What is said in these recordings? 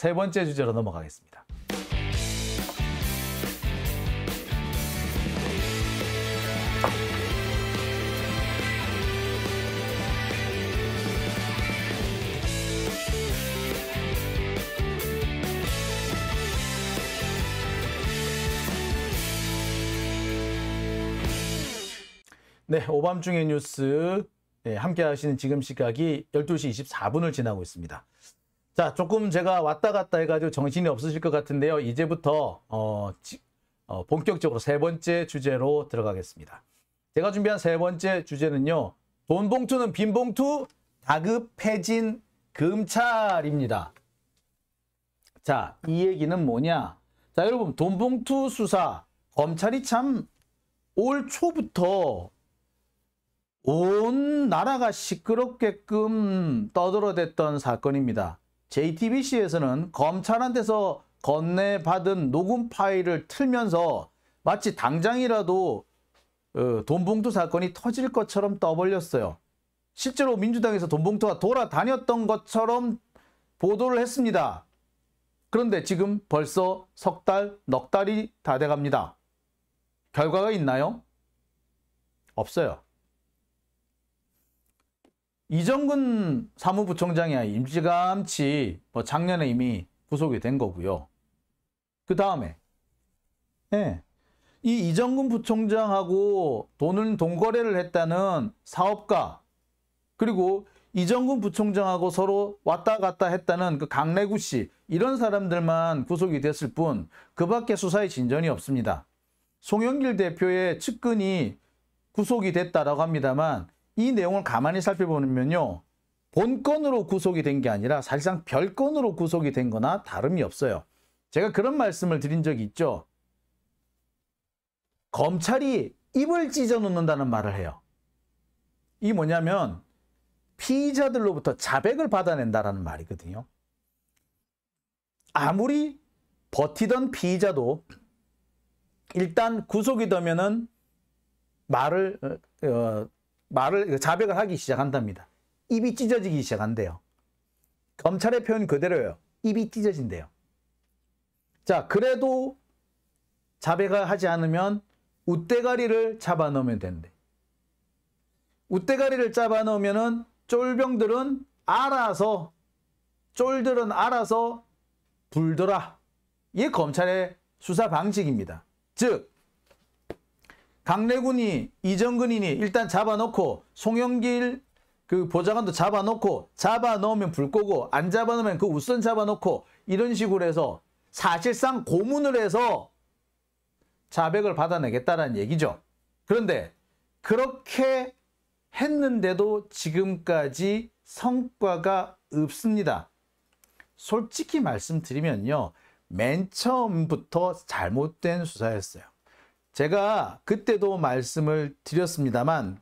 세 번째 주제로 넘어가겠습니다. 네, 오밤중의 뉴스 함께 하시는 지금 시각이 12시 24분을 지나고 있습니다. 자, 조금 제가 왔다 갔다 해가지고 정신이 없으실 것 같은데요. 이제부터 본격적으로 세 번째 주제로 들어가겠습니다. 제가 준비한 세 번째 주제는요. 돈 봉투는 빈 봉투, 다급해진 검찰입니다. 자, 이 얘기는 뭐냐? 자, 여러분, 돈 봉투 수사, 검찰이 참 올 초부터 온 나라가 시끄럽게끔 떠들어댔던 사건입니다. JTBC에서는 검찰한테서 건네받은 녹음 파일을 틀면서 마치 당장이라도 돈봉투 사건이 터질 것처럼 떠벌렸어요. 실제로 민주당에서 돈봉투가 돌아다녔던 것처럼 보도를 했습니다. 그런데 지금 벌써 석 달, 넉 달이 다 돼갑니다. 결과가 있나요? 없어요. 이정근 사무부총장이 일찌감치 작년에 이미 구속이 된 거고요. 그 다음에 이 이정근 부총장하고 돈 거래를 했다는 사업가, 그리고 이정근 부총장하고 서로 왔다 갔다 했다는 그 강래구 씨, 이런 사람들만 구속이 됐을 뿐 그 밖에 수사에 진전이 없습니다. 송영길 대표의 측근이 구속이 됐다라고 합니다만 이 내용을 가만히 살펴보면요. 본건으로 구속이 된 게 아니라 사실상 별건으로 구속이 된 거나 다름이 없어요. 제가 그런 말씀을 드린 적이 있죠. 검찰이 입을 찢어 놓는다는 말을 해요. 이게 뭐냐면 피의자들로부터 자백을 받아낸다라는 말이거든요. 아무리 버티던 피의자도 일단 구속이 되면은 자백을 하기 시작한답니다. 입이 찢어지기 시작한대요. 검찰의 표현 그대로예요. 입이 찢어진대요. 자, 그래도 자백을 하지 않으면 웃대가리를 잡아넣으면 되는데, 웃대가리를 잡아넣으면은 쫄병들은 알아서 불더라. 이게 검찰의 수사 방식입니다. 즉, 강래군이, 이정근이니 일단 잡아놓고 송영길 그 보좌관도 잡아넣으면 불 끄고, 안 잡아놓으면 그 우선 잡아놓고, 이런 식으로 해서 사실상 고문을 해서 자백을 받아내겠다는 얘기죠. 그런데 그렇게 했는데도 지금까지 성과가 없습니다. 솔직히 말씀드리면요. 맨 처음부터 잘못된 수사였어요. 제가 그때도 말씀을 드렸습니다만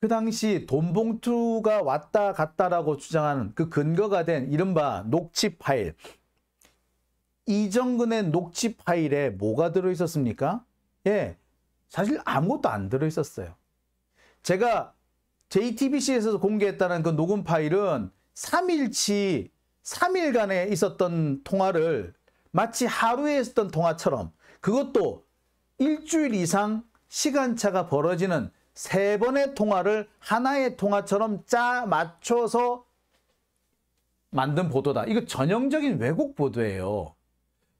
그 당시 돈봉투가 왔다 갔다라고 주장하는 그 근거가 된 이른바 녹취 파일, 이정근의 녹취 파일에 뭐가 들어있었습니까? 예, 사실 아무것도 안 들어있었어요. 제가 JTBC에서 공개했다는 그 녹음 파일은 3일간에 있었던 통화를 마치 하루에 있었던 통화처럼, 그것도 일주일 이상 시간차가 벌어지는 3번의 통화를 하나의 통화처럼 짜 맞춰서 만든 보도다. 이거 전형적인 왜곡 보도예요.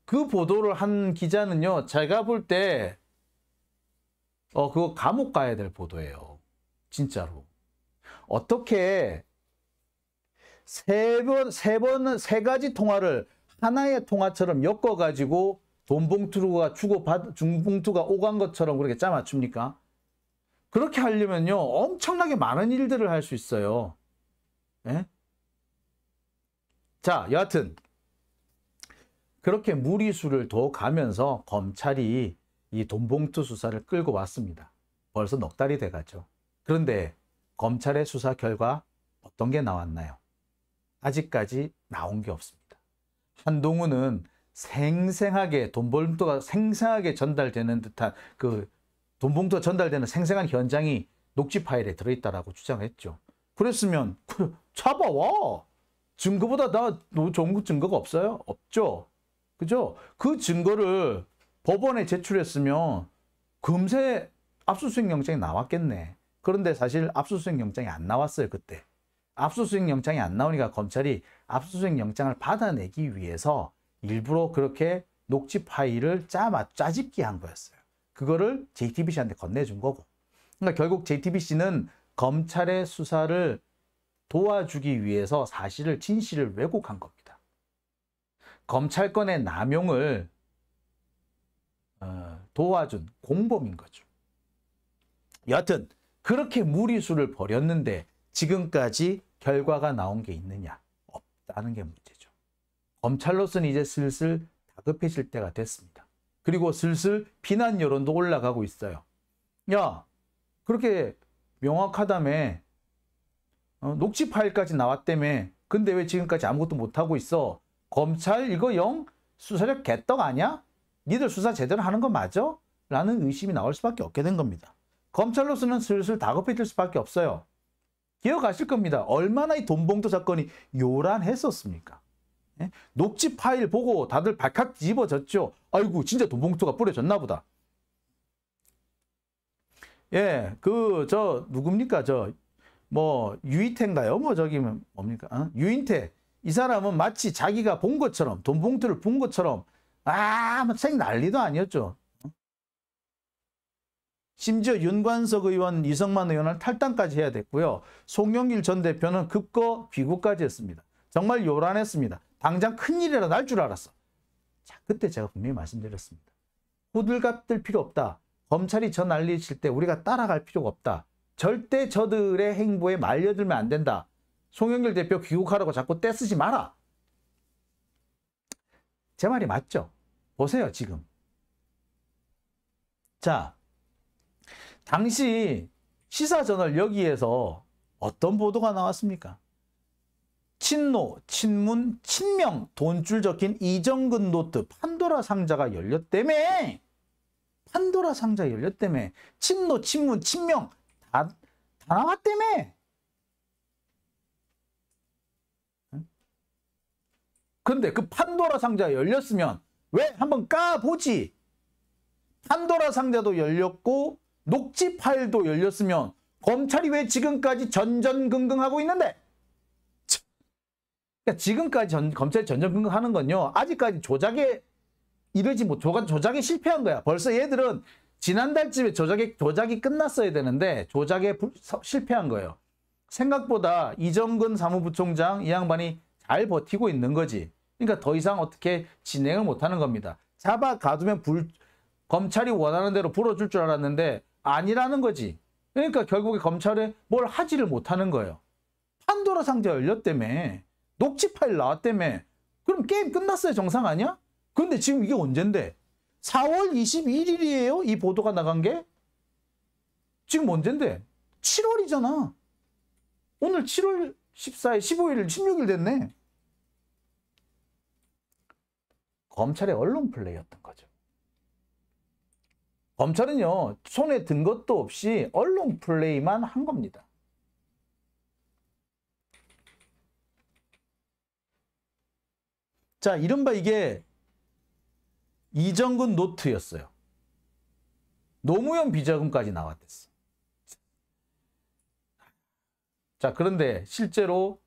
그 보도를 한 기자는요, 제가 볼 때 그거 감옥 가야 될 보도예요. 진짜로. 어떻게 세 가지 통화를 하나의 통화처럼 엮어가지고 돈봉투가 중봉투가 오간 것처럼 그렇게 짜 맞춥니까? 그렇게 하려면요, 엄청나게 많은 일들을 할 수 있어요. 예? 자, 여하튼 그렇게 무리수를 더 가면서 검찰이 이 돈봉투 수사를 끌고 왔습니다. 벌써 넉 달이 돼가죠. 그런데 검찰의 수사 결과 어떤 게 나왔나요? 아직까지 나온 게 없습니다. 한동훈은 생생하게 돈봉투가 생생하게 전달되는 듯한 그 돈봉투가 전달되는 생생한 현장이 녹취 파일에 들어있다라고 주장했죠. 그랬으면 잡아와. 증거보다 더 좋은 증거가 없어요? 없죠. 그죠? 그 증거를 법원에 제출했으면 금세 압수수색 영장이 나왔겠네. 그런데 사실 압수수색 영장이 안 나왔어요, 그때. 압수수색 영장이 안 나오니까 검찰이 압수수색 영장을 받아내기 위해서 일부러 그렇게 녹취 파일을 짜집기 한 거였어요. 그거를 JTBC한테 건네준 거고. 그러니까 결국 JTBC는 검찰의 수사를 도와주기 위해서 사실을, 진실을 왜곡한 겁니다. 검찰권의 남용을 도와준 공범인 거죠. 여하튼 그렇게 무리수를 벌였는데 지금까지 결과가 나온 게 있느냐? 없다는 게 문제죠. 검찰로서는 이제 슬슬 다급해질 때가 됐습니다. 그리고 슬슬 비난 여론도 올라가고 있어요. 야, 그렇게 명확하다며, 녹취 파일까지 나왔다며, 근데 왜 지금까지 아무것도 못하고 있어? 검찰 이거 영 수사력 개떡 아니야? 니들 수사 제대로 하는 거 맞아? 라는 의심이 나올 수밖에 없게 된 겁니다. 검찰로서는 슬슬 다급해질 수밖에 없어요. 기억하실 겁니다. 얼마나 이 돈봉투 사건이 요란했었습니까? 예? 녹취 파일 보고 다들 발칵 뒤집어졌죠. 아이고 진짜 돈봉투가 뿌려졌나 보다. 예, 누굽니까? 유인태인가요? 뭡니까? 유인태. 이 사람은 마치 자기가 본 것처럼, 돈봉투를 본 것처럼, 생 난리도 아니었죠. 심지어 윤관석 의원, 이성만 의원을 탈당까지 해야 됐고요. 송영길 전 대표는 급거 귀국까지 했습니다. 정말 요란했습니다. 당장 큰일이라 날 줄 알았어. 자, 그때 제가 분명히 말씀드렸습니다. 호들갑 들 필요 없다. 검찰이 저 난리 칠 때 우리가 따라갈 필요가 없다. 절대 저들의 행보에 말려들면 안 된다. 송영길 대표 귀국하라고 자꾸 떼쓰지 마라. 제 말이 맞죠? 보세요, 지금. 자, 당시 시사저널 여기에서 어떤 보도가 나왔습니까? 친노, 친문, 친명, 돈줄 적힌 이정근 노트 판도라 상자가 열렸다며. 판도라 상자 열렸다며. 친노, 친문, 친명 다 나왔다며. 근데 그 판도라 상자 열렸으면 왜 한번 까보지. 판도라 상자도 열렸고 녹취 파일도 열렸으면 검찰이 왜 지금까지 전전긍긍하고 있는데? 그러니까 지금까지 검찰이 전전긍긍하는 건요. 아직까지 조작에 조작에 실패한 거야. 벌써 얘들은 지난달쯤에 조작이 끝났어야 되는데 조작에 실패한 거예요. 생각보다 이정근 사무부총장 이 양반이 잘 버티고 있는 거지. 그러니까 더 이상 어떻게 진행을 못하는 겁니다. 잡아 가두면 검찰이 원하는 대로 불어줄 줄 알았는데 아니라는 거지. 그러니까 결국에 검찰에 뭘 하지를 못하는 거예요. 판도라 상자 열렸다며. 녹취 파일 나왔다며. 그럼 게임 끝났어요. 정상 아니야? 근데 지금 이게 언젠데? 4월 21일이에요? 이 보도가 나간 게? 지금 언젠데? 7월이잖아. 오늘 7월 14일, 15일, 16일 됐네. 검찰의 언론 플레이였던 거죠. 검찰은요, 손에 든 것도 없이 언론 플레이만 한 겁니다. 자, 이른바 이게 이정근 노트였어요. 노무현 비자금까지 나왔댔어. 자, 그런데 실제로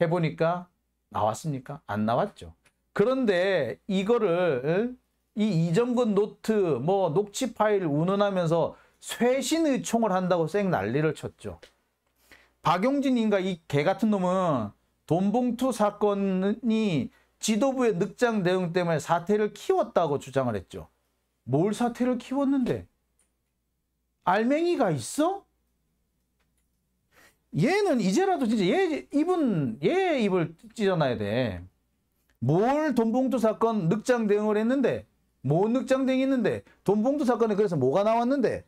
해보니까 나왔습니까? 안 나왔죠. 그런데 이거를 이 이정근 노트 녹취 파일 운운하면서 쇄신의총을 한다고 쌩 난리를 쳤죠. 박용진인가 이 개 같은 놈은 돈봉투 사건이 지도부의 늑장 대응 때문에 사태를 키웠다고 주장을 했죠. 뭘 사태를 키웠는데? 알맹이가 있어? 얘는 이제라도 진짜 얘 입을 찢어놔야 돼. 뭘 돈봉투 사건 늑장 대응을 했는데? 뭐 늑장 대응이 있는데? 돈봉투 사건에 그래서 뭐가 나왔는데?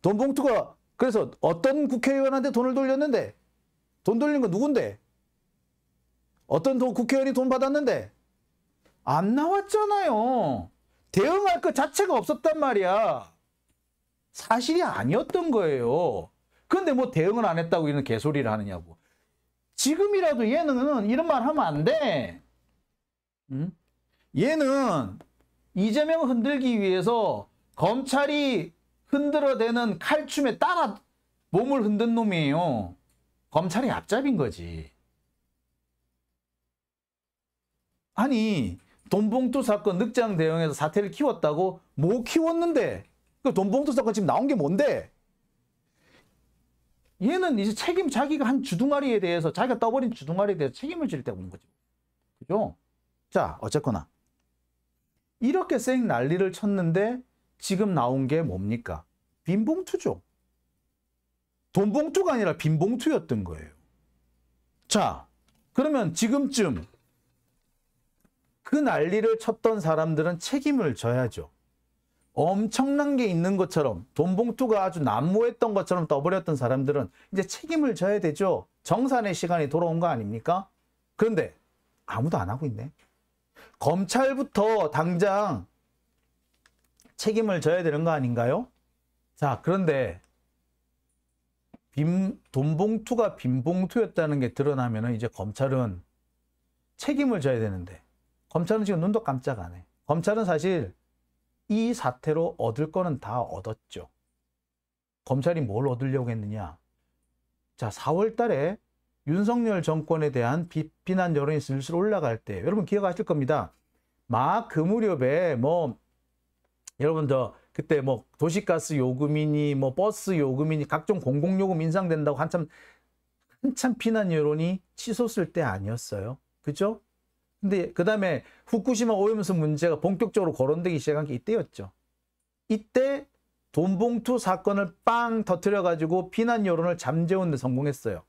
돈봉투가 그래서 어떤 국회의원한테 돈을 돌렸는데? 돈 돌린 건 누군데? 어떤 국회의원이 돈 받았는데? 안 나왔잖아요. 대응할 것 자체가 없었단 말이야. 사실이 아니었던 거예요. 근데 뭐 대응을 안 했다고 이런 개소리를 하느냐고. 지금이라도 얘는 이런 말 하면 안 돼. 응? 얘는 이재명 흔들기 위해서 검찰이 흔들어대는 칼춤에 따라 몸을 흔든 놈이에요. 검찰이 앞잡인 거지. 아니, 돈봉투 사건 늑장 대응해서 사태를 키웠다고? 뭐 키웠는데? 그 돈봉투 사건 지금 나온 게 뭔데? 얘는 이제 자기가 한 주둥아리에 대해서, 자기가 떠버린 주둥아리에 대해서 책임을 질 때가 오는 거죠. 그죠? 자, 어쨌거나. 이렇게 쌩 난리를 쳤는데 지금 나온 게 뭡니까? 빈봉투죠. 돈봉투가 아니라 빈봉투였던 거예요. 자, 그러면 지금쯤 그 난리를 쳤던 사람들은 책임을 져야죠. 엄청난 게 있는 것처럼, 돈봉투가 아주 난무했던 것처럼 떠버렸던 사람들은 이제 책임을 져야 되죠. 정산의 시간이 돌아온 거 아닙니까? 그런데 아무도 안 하고 있네. 검찰부터 당장 책임을 져야 되는 거 아닌가요? 자, 그런데 돈봉투가 빈봉투였다는 게 드러나면 이제 검찰은 책임을 져야 되는데, 검찰은 지금 눈도 깜짝 안 해. 검찰은 사실 이 사태로 얻을 거는 다 얻었죠. 검찰이 뭘 얻으려고 했느냐? 자, 4월 달에 윤석열 정권에 대한 비난 여론이 슬슬 올라갈 때, 여러분 기억하실 겁니다. 막 그 무렵에 여러분 그때 도시가스 요금이니 버스 요금이니 각종 공공요금 인상된다고 한참 비난 여론이 치솟을 때 아니었어요. 그죠? 근데 그 다음에 후쿠시마 오염수 문제가 본격적으로 거론되기 시작한 게 이때였죠. 이때 돈봉투 사건을 빵 터뜨려가지고 비난 여론을 잠재우는 데 성공했어요.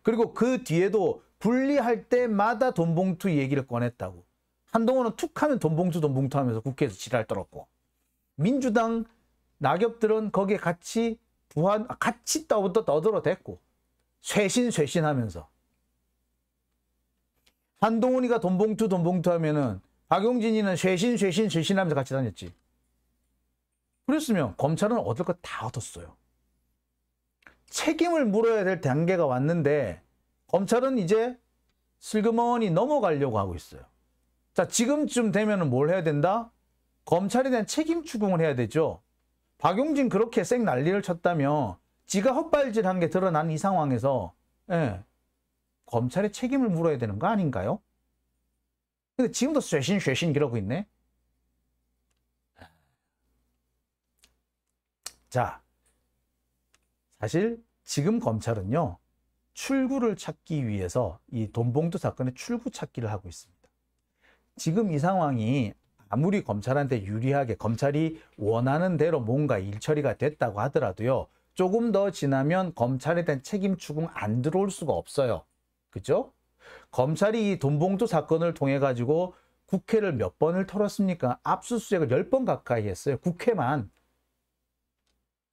그리고 그 뒤에도 분리할 때마다 돈봉투 얘기를 꺼냈다고. 한동안은 툭 하면 돈봉투 하면서 국회에서 지랄 떨었고, 민주당 낙엽들은 거기에 같이 떠들어댔고, 쇄신 하면서. 한동훈이가 돈봉투 하면은 박용진이는 쇄신 하면서 같이 다녔지. 그랬으면 검찰은 얻을 거 다 얻었어요. 책임을 물어야 될 단계가 왔는데 검찰은 이제 슬그머니 넘어가려고 하고 있어요. 자, 지금쯤 되면은 뭘 해야 된다? 검찰에 대한 책임 추궁을 해야 되죠. 박용진 그렇게 쌩 난리를 쳤다며 지가 헛발질한 게 드러난 이 상황에서 검찰에 책임을 물어야 되는 거 아닌가요? 근데 지금도 쇄신 이러고 있네. 자, 사실 지금 검찰은요, 출구를 찾기 위해서 이 돈봉투 사건의 출구 찾기를 하고 있습니다. 지금 이 상황이 아무리 검찰한테 유리하게 검찰이 원하는 대로 뭔가 일 처리가 됐다고 하더라도요, 조금 더 지나면 검찰에 대한 책임 추궁 안 들어올 수가 없어요. 그죠? 검찰이 이 돈봉투 사건을 통해 가지고 국회를 몇 번을 털었습니까? 압수수색을 10번 가까이 했어요. 국회만.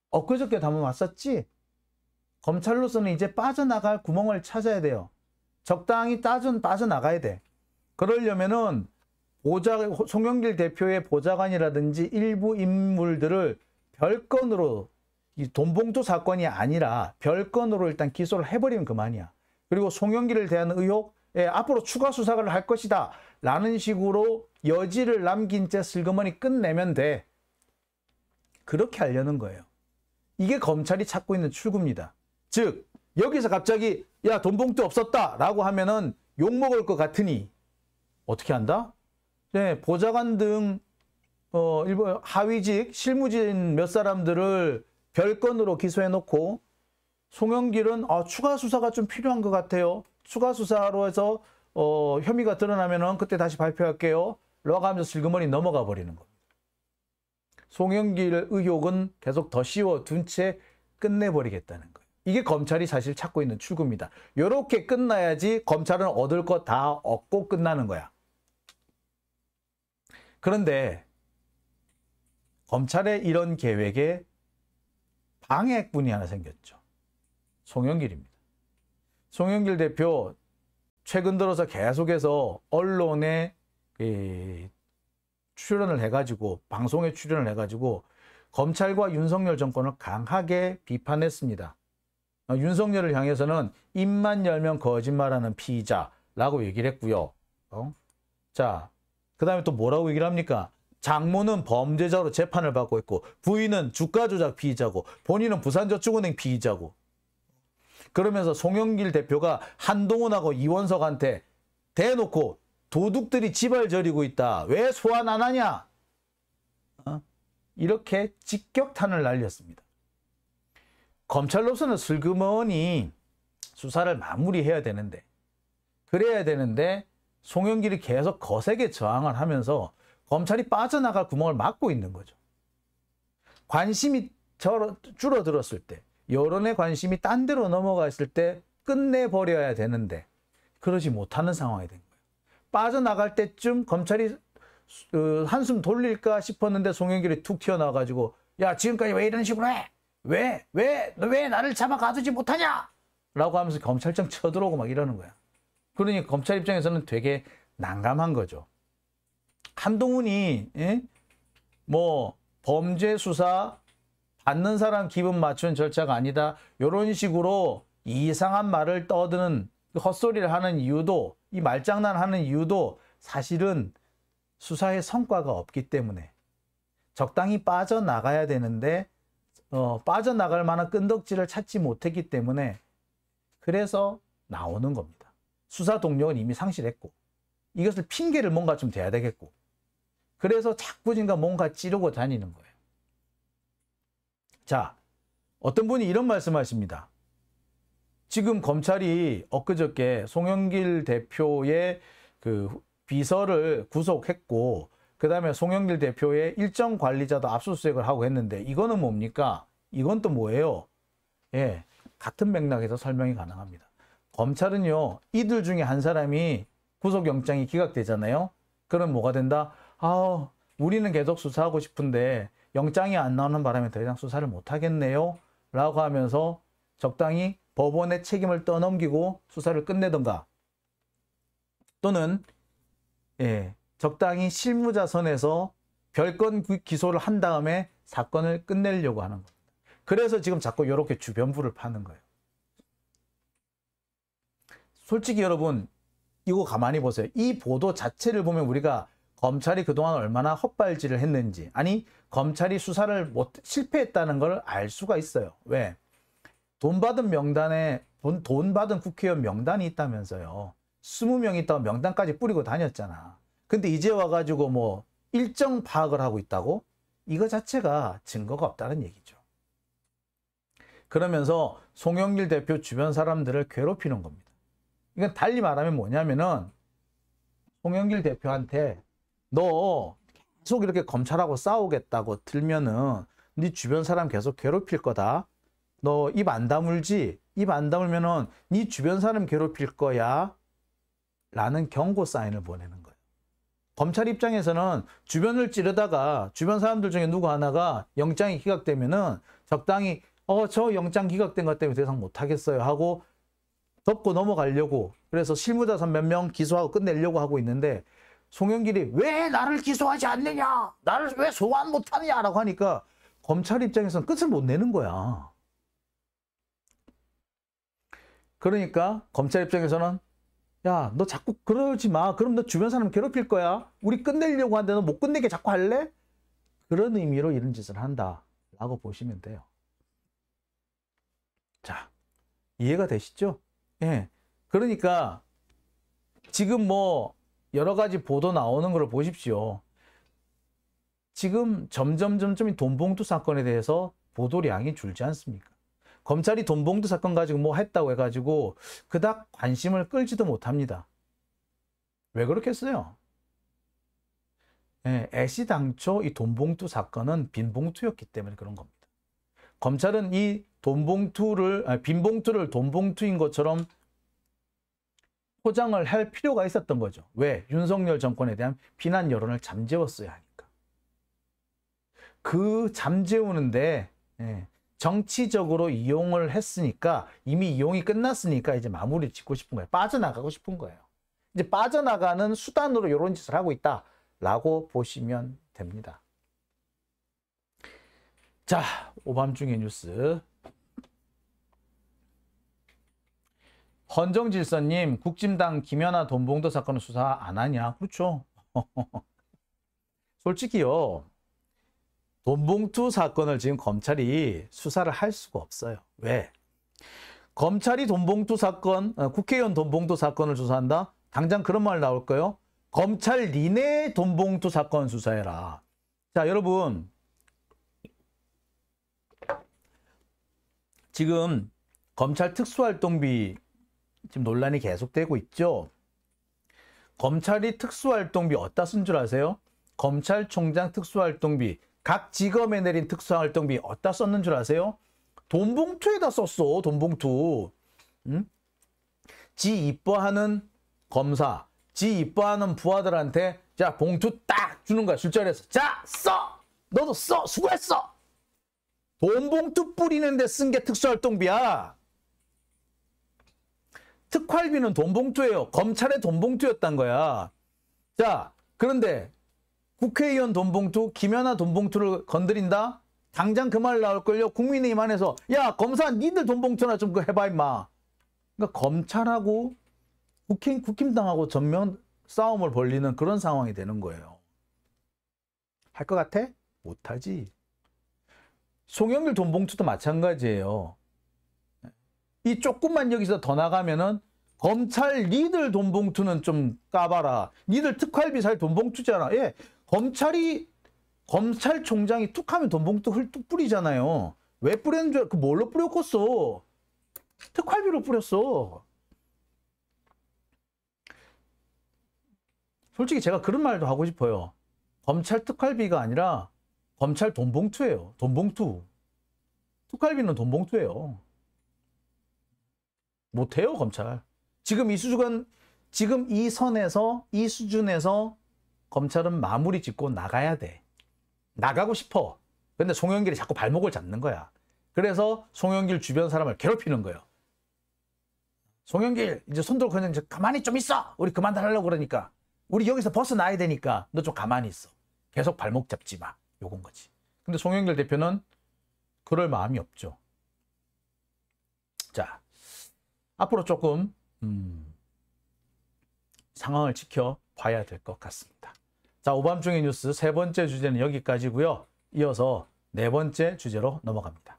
엊그저께도 한번 왔었지? 검찰로서는 이제 빠져나갈 구멍을 찾아야 돼요. 적당히 빠져나가야 돼. 그러려면은 송영길 대표의 보좌관이라든지 일부 인물들을 별건으로, 이 돈봉투 사건이 아니라 별건으로 일단 기소를 해버리면 그만이야. 그리고 송영길을 대한 의혹, 앞으로 추가 수사를 할 것이다 라는 식으로 여지를 남긴 채 슬그머니 끝내면 돼. 그렇게 하려는 거예요. 이게 검찰이 찾고 있는 출구입니다. 즉, 여기서 갑자기 야, 돈봉투 없었다 라고 하면은 욕먹을 것 같으니 어떻게 한다? 보좌관 등 일부 하위직 실무진 몇 사람들을 별건으로 기소해놓고, 송영길은 추가 수사가 좀 필요한 것 같아요. 추가 수사로 해서 혐의가 드러나면은 그때 다시 발표할게요 라고 하면서 슬그머니 넘어가 버리는 겁니다. 송영길 의혹은 계속 더 씌워둔 채 끝내버리겠다는 거예요. 이게 검찰이 사실 찾고 있는 출구입니다. 이렇게 끝나야지 검찰은 얻을 거 다 얻고 끝나는 거야. 그런데 검찰의 이런 계획에 방해꾼이 하나 생겼죠. 송영길입니다. 송영길 대표 최근 들어서 계속해서 언론에 출연을 해가지고, 방송에 출연을 해가지고 검찰과 윤석열 정권을 강하게 비판했습니다. 윤석열을 향해서는 입만 열면 거짓말하는 피의자라고 얘기를 했고요. 자, 그 다음에 또 뭐라고 얘기를 합니까? 장모는 범죄자로 재판을 받고 있고 부인은 주가 조작 피의자고 본인은 부산저축은행 피의자고 그러면서 송영길 대표가 한동훈하고 이원석한테 대놓고 도둑들이 지발 저리고 있다. 왜 소환 안 하냐? 이렇게 직격탄을 날렸습니다. 검찰로서는 슬그머니 수사를 마무리해야 되는데 그래야 되는데 송영길이 계속 거세게 저항을 하면서 검찰이 빠져나갈 구멍을 막고 있는 거죠. 관심이 줄어들었을 때 여론의 관심이 딴 데로 넘어갔을 때 끝내버려야 되는데 그러지 못하는 상황이 된 거예요. 빠져나갈 때쯤 검찰이 한숨 돌릴까 싶었는데 송영길이 툭 튀어나와가지고 야 지금까지 왜 이런 식으로 해? 왜 나를 잡아 가두지 못하냐? 라고 하면서 검찰청 쳐들어오고 막 이러는 거야. 그러니 검찰 입장에서는 되게 난감한 거죠. 한동훈이 뭐 범죄 수사 받는 사람 기분 맞추는 절차가 아니다. 이런 식으로 이상한 말을 떠드는 헛소리를 하는 이유도 이 말장난하는 이유도 사실은 수사에 성과가 없기 때문에 적당히 빠져나가야 되는데 빠져나갈 만한 끈덕지를 찾지 못했기 때문에 그래서 나오는 겁니다. 수사 동력은 이미 상실했고 이것을 핑계를 뭔가 좀 대야 되겠고 그래서 자꾸진가 뭔가 찌르고 다니는 거예요. 자, 어떤 분이 이런 말씀하십니다. 지금 검찰이 엊그저께 송영길 대표의 그 비서를 구속했고 그 다음에 송영길 대표의 일정 관리자도 압수수색을 하고 했는데 이거는 뭡니까? 이건 또 뭐예요? 예, 같은 맥락에서 설명이 가능합니다. 검찰은요, 이들 중에 한 사람이 구속영장이 기각되잖아요. 그럼 뭐가 된다? 우리는 계속 수사하고 싶은데 영장이 안 나오는 바람에 더 이상 수사를 못하겠네요. 라고 하면서 적당히 법원의 책임을 떠넘기고 수사를 끝내던가 또는 적당히 실무자 선에서 별건 기소를 한 다음에 사건을 끝내려고 하는 겁니다. 그래서 지금 자꾸 이렇게 주변부를 파는 거예요. 솔직히 여러분 이거 가만히 보세요. 이 보도 자체를 보면 우리가 검찰이 그동안 얼마나 헛발질을 했는지 아니 검찰이 수사를 실패했다는 걸 알 수가 있어요. 왜? 돈 받은 명단에 돈 받은 국회의원 명단이 있다면서요. 20명 있다고 명단까지 뿌리고 다녔잖아. 근데 이제 와가지고 뭐 일정 파악을 하고 있다고? 이거 자체가 증거가 없다는 얘기죠. 그러면서 송영길 대표 주변 사람들을 괴롭히는 겁니다. 이건 달리 말하면 뭐냐면은 송영길 대표한테 너 계속 이렇게 검찰하고 싸우겠다고 들면은 네 주변 사람 계속 괴롭힐 거다. 너 입 안 다물지? 입 안 다물면은 네 주변 사람 괴롭힐 거야. 라는 경고 사인을 보내는 거예요. 검찰 입장에서는 주변을 찌르다가 주변 사람들 중에 누구 하나가 영장이 기각되면은 적당히 저 영장 기각된 것 때문에 더 이상 못하겠어요 하고 덮고 넘어가려고 그래서 실무자선 몇 명 기소하고 끝내려고 하고 있는데 송영길이 왜 나를 기소하지 않느냐? 나를 왜 소환 못하느냐? 라고 하니까 검찰 입장에서는 끝을 못 내는 거야. 그러니까 검찰 입장에서는 야, 너 자꾸 그러지 마. 그럼 너 주변 사람 괴롭힐 거야. 우리 끝내려고 하는데 너 못 끝내게 자꾸 할래? 그런 의미로 이런 짓을 한다라고 보시면 돼요. 자, 이해가 되시죠? 예. 그러니까 지금 뭐 여러 가지 보도 나오는 걸 보십시오. 지금 점점 이 돈봉투 사건에 대해서 보도량이 줄지 않습니까? 검찰이 돈봉투 사건 가지고 뭐 했다고 해가지고 그닥 관심을 끌지도 못합니다. 왜 그렇겠어요? 애시당초 이 돈봉투 사건은 빈봉투였기 때문에 그런 겁니다. 검찰은 이 빈봉투를 돈봉투인 것처럼 포장을 할 필요가 있었던 거죠. 왜? 윤석열 정권에 대한 비난 여론을 잠재웠어야 하니까. 그 잠재우는데 정치적으로 이용을 했으니까 이미 이용이 끝났으니까 이제 마무리 짓고 싶은 거예요. 빠져나가고 싶은 거예요. 이제 빠져나가는 수단으로 이런 짓을 하고 있다라고 보시면 됩니다. 자, 오밤중의 뉴스. 헌정질서님, 국진당 김연아 돈봉투 사건은 수사 안 하냐? 그렇죠. 솔직히요. 돈봉투 사건을 지금 검찰이 수사를 할 수가 없어요. 왜? 검찰이 돈봉투 사건, 국회의원 돈봉투 사건을 수사한다? 당장 그런 말 나올까요? 검찰 니네 돈봉투 사건 수사해라. 자, 여러분. 지금 검찰 특수활동비 지금 논란이 계속되고 있죠. 검찰이 특수활동비 어디다 쓴 줄 아세요? 검찰총장 특수활동비, 각 지검에 내린 특수활동비 어디다 썼는 줄 아세요? 돈봉투에다 썼어. 돈봉투. 응? 지 이뻐하는 검사, 지 이뻐하는 부하들한테 자 봉투 딱 주는 거야. 술자리에서. 자 써! 너도 써! 수고했어! 돈봉투 뿌리는데 쓴 게 특수활동비야. 특활비는 돈봉투예요. 검찰의 돈봉투였단 거야. 자, 그런데 국회의원 돈봉투, 김연아 돈봉투를 건드린다? 당장 그 말 나올걸요. 국민의힘 안에서 야 검사 니들 돈봉투나 좀 해봐 임마. 그러니까 검찰하고 국힘당하고 전면 싸움을 벌리는 그런 상황이 되는 거예요. 할 것 같아? 못하지. 송영길 돈봉투도 마찬가지예요. 이 조금만 여기서 더 나가면은 검찰 니들 돈봉투는 좀 까봐라. 니들 특활비 살 돈봉투잖아. 예, 검찰총장이 툭하면 돈봉투 훌뚝 뿌리잖아요. 왜 뿌렸는 줄, 그 뭘로 뿌렸겠어? 특활비로 뿌렸어. 솔직히 제가 그런 말도 하고 싶어요. 검찰 특활비가 아니라 검찰 돈봉투예요. 돈봉투. 특활비는 돈봉투예요. 못해요, 검찰. 지금 이 선에서, 이 수준에서 검찰은 마무리 짓고 나가야 돼. 나가고 싶어. 근데 송영길이 자꾸 발목을 잡는 거야. 그래서 송영길 주변 사람을 괴롭히는 거예요. 송영길, 이제 손 들고 그냥 가만히 좀 있어! 우리 그만 하려고 그러니까. 우리 여기서 벗어나야 되니까 너 좀 가만히 있어. 계속 발목 잡지 마. 요건 거지. 근데 송영길 대표는 그럴 마음이 없죠. 자, 앞으로 조금 상황을 지켜봐야 될 것 같습니다. 자, 오밤중의 뉴스 세 번째 주제는 여기까지고요. 이어서 네 번째 주제로 넘어갑니다.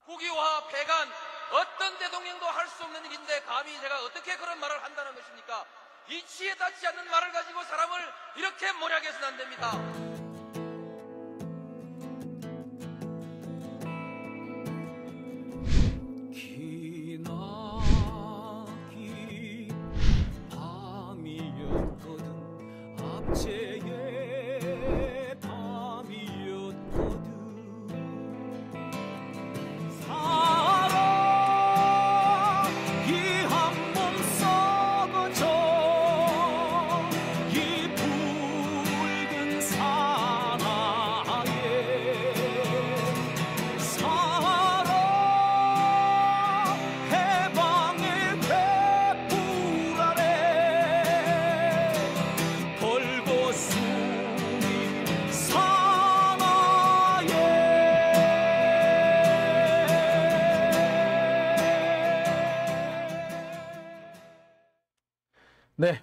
국유화 폐간 어떤 대통령도 할 수 없는 일인데 감히 제가 어떻게 그런 말을 한다는 것입니까? 이치에 닿지 않는 말을 가지고 사람을 이렇게 몰아가서는 안 됩니다. 네.